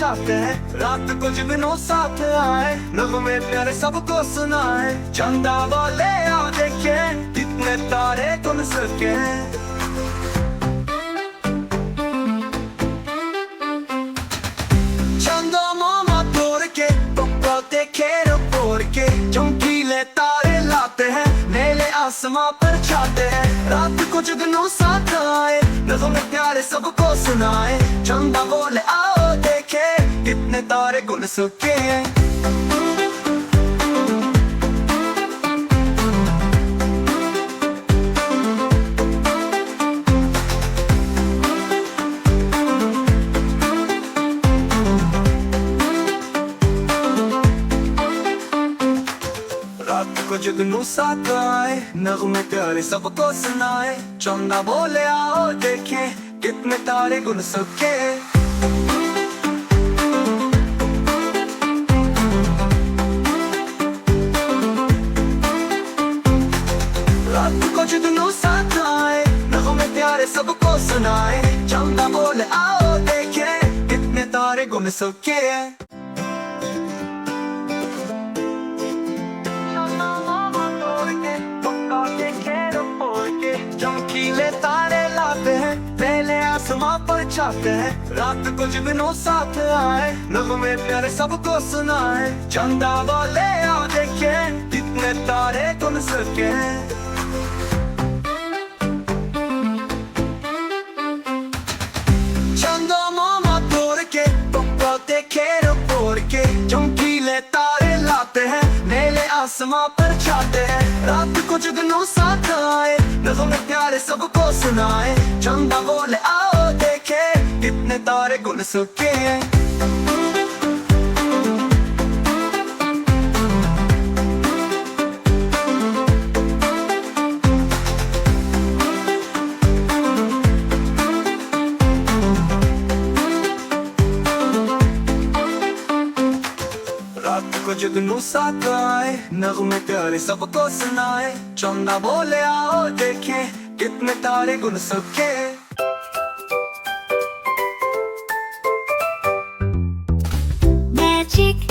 छाते हैं, रात को जुगनू साथ आए, नगमे प्यारे सबको सुनाए, चंदा वाले आओ देखे कितने तारे गुन सके। चंदा मामा तोड़ के पप्पा देखे रोड के, चमकीले तारे लाते हैं, नीले आसमां पर छाते हैं, रात को जुगनू साथ आए, नगमे प्यारे सबको सुनाए, चंदा बोले आओ देखे कितने तारे गुन सके। रात को जुगनू साथ आए, नगमे प्यारे सबको सुनाए, चंदा बोले आओ देखे कितने तारे गुन सके। रात को जुगनू साथ आए, नगमे प्यारे सबको सुनाए, चंदा बोले आओ देखे कितने तारे गुन सके। चमकीले तारे लाते हैं, पहले आसमां पर छाते हैं, रात को जुगनू साथ आए, नगमे प्यारे सबको सुनाए, चंदा वाले आओ देखे कितने तारे गुन सके। चंदा मामा तोड़ के पप्पा देखे रोड के, चमकीले तारे लाते हैं, नीले आसमां पर छाते हैं, रात को जुगनू साथ आए, नगमे प्यारे सबको सुनाए, चंदा बोले आओ देखे कितने तारे गुन सके। रात को जुगनू साथ आए, नगमे प्यारे सबको सुनाए, चंदा बोले आओ देखे कितने तारे गुन सके। Magic